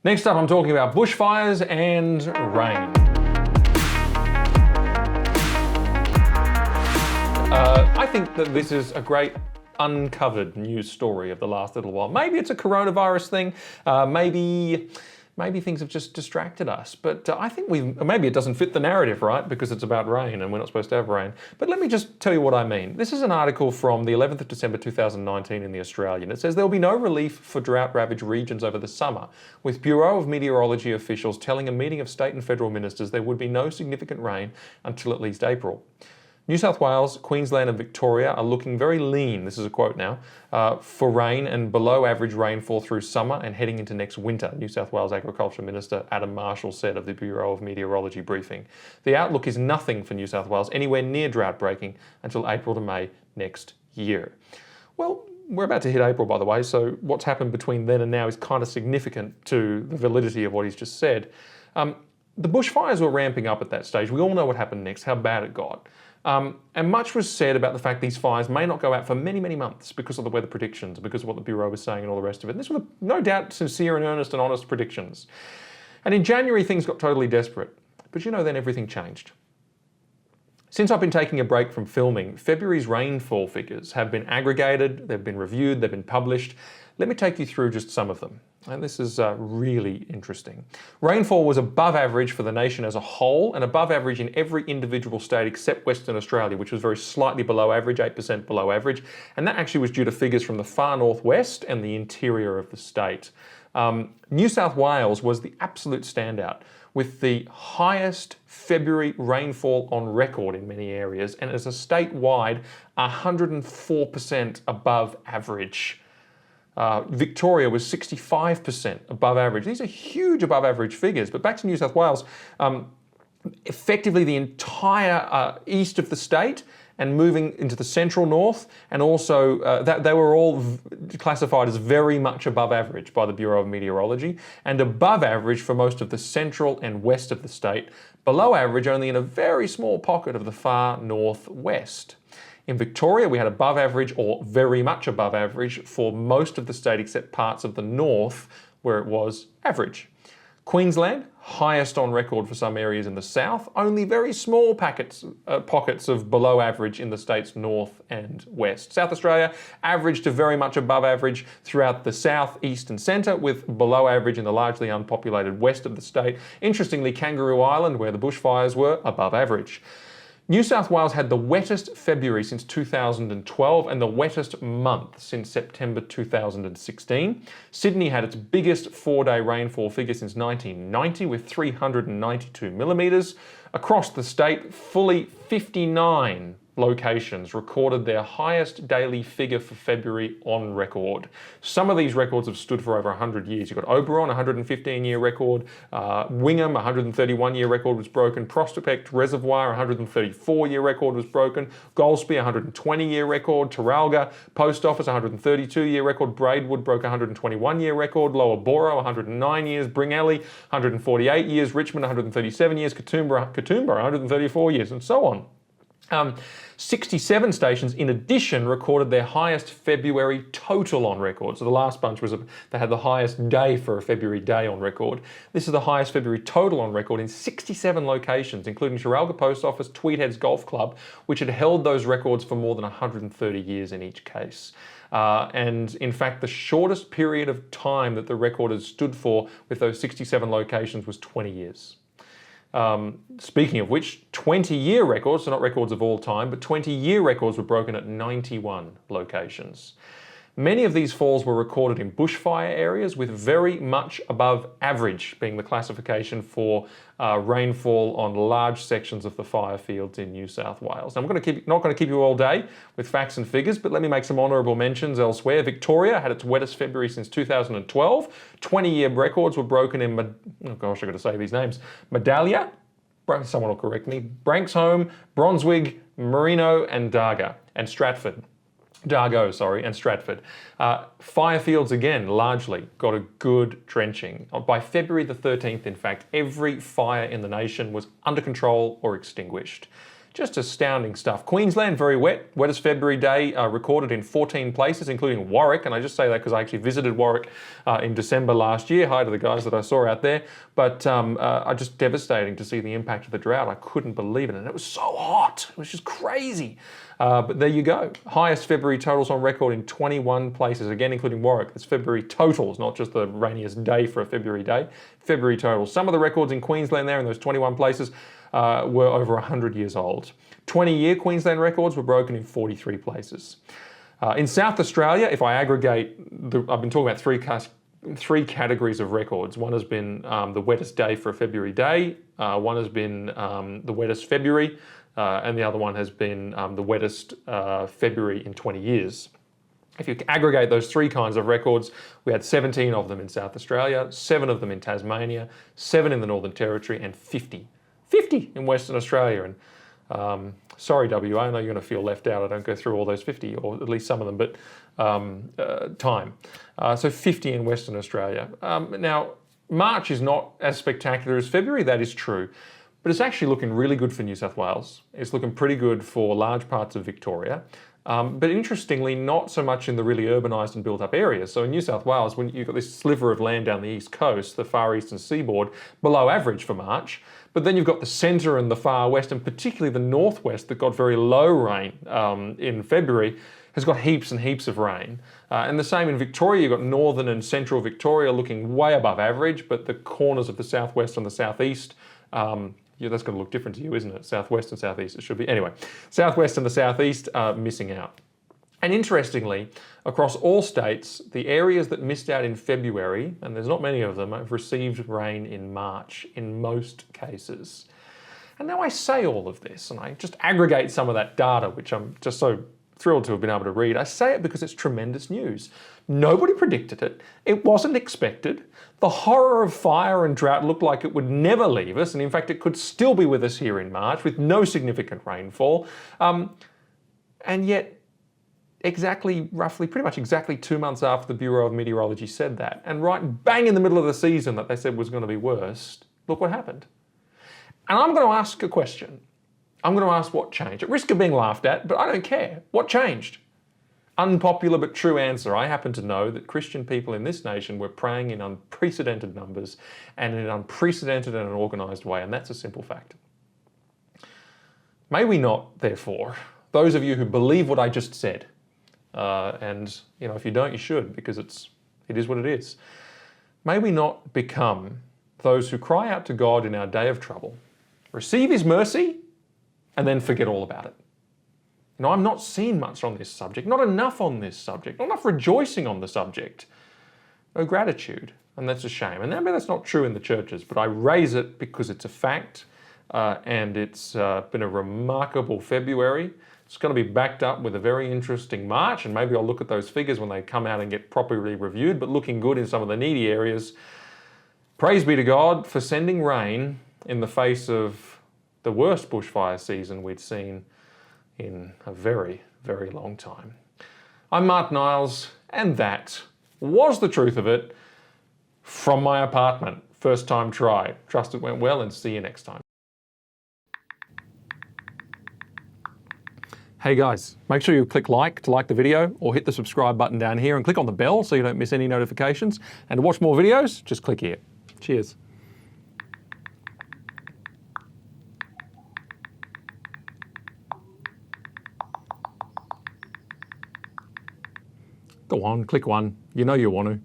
Next up, I'm talking about bushfires and rain. I think that this is a great uncovered news story of the last little while. Maybe it's a coronavirus thing, maybe things have just distracted us, but I think maybe it doesn't fit the narrative, right? Because it's about rain and we're not supposed to have rain. But let me just tell you what I mean. This is an article from the 11th of December 2019 in The Australian. It says there will be no relief for drought-ravaged regions over the summer, with Bureau of Meteorology officials telling a meeting of state and federal ministers there would be no significant rain until at least April. New South Wales, Queensland and Victoria are looking very lean, this is a quote now, for rain and below average rainfall through summer and heading into next winter, New South Wales Agriculture Minister Adam Marshall said of the Bureau of Meteorology briefing. The outlook is nothing for New South Wales anywhere near drought breaking until April to May next year. Well, we're about to hit April, by the way, so what's happened between then and now is kind of significant to the validity of what he's just said. The bushfires were ramping up at that stage. We all know what happened next, how bad it got. And much was said about the fact these fires may not go out for many, many months because of the weather predictions, because of what the Bureau was saying and all the rest of it. And this were no doubt sincere and earnest and honest predictions. And in January, things got totally desperate. But you know, then everything changed. Since I've been taking a break from filming, February's rainfall figures have been aggregated, they've been reviewed, they've been published. Let me take you through just some of them. And this is really interesting. Rainfall was above average for the nation as a whole and above average in every individual state except Western Australia, which was very slightly below average, 8% below average. And that actually was due to figures from the far northwest and the interior of the state. New South Wales was the absolute standout, with the highest February rainfall on record in many areas, and as a statewide, 104% above average. Victoria was 65% above average. These are huge above average figures, but back to New South Wales, effectively the entire east of the state and moving into the central north, and also they were all classified as very much above average by the Bureau of Meteorology, and above average for most of the central and west of the state, below average only in a very small pocket of the far northwest. In Victoria, we had above average or very much above average for most of the state except parts of the north where it was average. Queensland, highest on record for some areas in the south, only very small pockets of below average in the state's north and west. South Australia, average to very much above average throughout the south, east and centre, with below average in the largely unpopulated west of the state. Interestingly, Kangaroo Island, where the bushfires were, above average. New South Wales had the wettest February since 2012 and the wettest month since September 2016. Sydney had its biggest four-day rainfall figure since 1990 with 392 millimetres. Across the state, fully 59 locations recorded their highest daily figure for February on record. Some of these records have stood for over 100 years. You've got Oberon, 115-year record, Wingham, 131-year record was broken, Prospect Reservoir, 134-year record was broken, Golspie, 120-year record, Taralga, Post Office, 132-year record, Braidwood broke 121-year record, Lower Boro, 109 years, Bringelly, 148 years, Richmond, 137 years, Katoomba, 134 years, and so on. 67 stations, in addition, recorded their highest February total on record. So the last bunch they had the highest day for a February day on record. This is the highest February total on record in 67 locations, including Taralga Post Office, Tweedheads Golf Club, which had held those records for more than 130 years in each case. And in fact, the shortest period of time that the record has stood for with those 67 locations was 20 years. Speaking of which, 20-year records, so not records of all time, but 20-year records were broken at 91 locations. Many of these falls were recorded in bushfire areas, with very much above average being the classification for rainfall on large sections of the fire fields in New South Wales. Now, I'm not going to keep you all day with facts and figures, but let me make some honourable mentions elsewhere. Victoria had its wettest February since 2012. 20-year records were broken in, oh gosh, I've got to say these names, Medallia, someone will correct me, Branxholme, Brunswick, Merino and Dargo, and Stratford. Firefields again largely got a good drenching. By February the 13th, in fact, every fire in the nation was under control or extinguished. Just astounding stuff. Queensland, very wet. Wettest February day recorded in 14 places, including Warwick. And I just say that because I actually visited Warwick in December last year. Hi to the guys that I saw out there. But just devastating to see the impact of the drought. I couldn't believe it. And it was so hot. It was just crazy. But there you go. Highest February totals on record in 21 places, again, including Warwick. It's February totals, not just the rainiest day for a February day. February totals. Some of the records in Queensland there in those 21 places were over 100 years old. 20-year Queensland records were broken in 43 places. In South Australia, if I aggregate, I've been talking about three categories of records. One has been the wettest day for a February day. One has been the wettest February. And the other one has been the wettest February in 20 years. If you aggregate those three kinds of records, we had 17 of them in South Australia, 7 of them in Tasmania, 7 in the Northern Territory, and 50 in Western Australia. And sorry, WA, I know you're going to feel left out. I don't go through all those 50, or at least some of them, but so 50 in Western Australia. Now, March is not as spectacular as February, that is true. But it's actually looking really good for New South Wales. It's looking pretty good for large parts of Victoria. But interestingly, not so much in the really urbanised and built up areas. So in New South Wales, when you've got this sliver of land down the east coast, the far eastern seaboard, below average for March. But then you've got the centre and the far west, and particularly the northwest that got very low rain in February, has got heaps and heaps of rain. And the same in Victoria, you've got northern and central Victoria looking way above average, but the corners of the southwest and the southeast, yeah, that's going to look different to you, isn't it? Southwest and southeast, it should be. Anyway, southwest and the southeast are missing out. And interestingly, across all states, the areas that missed out in February, and there's not many of them, have received rain in March in most cases. And now I say all of this, and I just aggregate some of that data, which I'm just so thrilled to have been able to read. I say it because it's tremendous news. Nobody predicted it. It wasn't expected. The horror of fire and drought looked like it would never leave us, and in fact it could still be with us here in March with no significant rainfall. And yet, pretty much exactly 2 months after the Bureau of Meteorology said that, and right bang in the middle of the season that they said was going to be worse, look what happened. And I'm going to ask a question. I'm going to ask what changed. At risk of being laughed at, but I don't care. What changed? Unpopular but true answer. I happen to know that Christian people in this nation were praying in unprecedented numbers and in an unprecedented and an organised way, and that's a simple fact. May we not, therefore, those of you who believe what I just said, and if you don't, you should, because it is what it is. May we not become those who cry out to God in our day of trouble, receive His mercy, and then forget all about it. I'm not seeing much on this subject, not enough on this subject, not enough rejoicing on the subject. No gratitude, and that's a shame. And maybe that's not true in the churches, but I raise it because it's a fact, and it's been a remarkable February. It's going to be backed up with a very interesting March, and maybe I'll look at those figures when they come out and get properly reviewed, but looking good in some of the needy areas. Praise be to God for sending rain in the face of the worst bushfire season we'd seen in a very, very long time. I'm Mark Niles, and that was the truth of it from my apartment. First time try. Trust it went well, and see you next time. Hey guys, make sure you click like to like the video, or hit the subscribe button down here and click on the bell so you don't miss any notifications. And to watch more videos, just click here. Cheers. Go on, click one. You know you want to.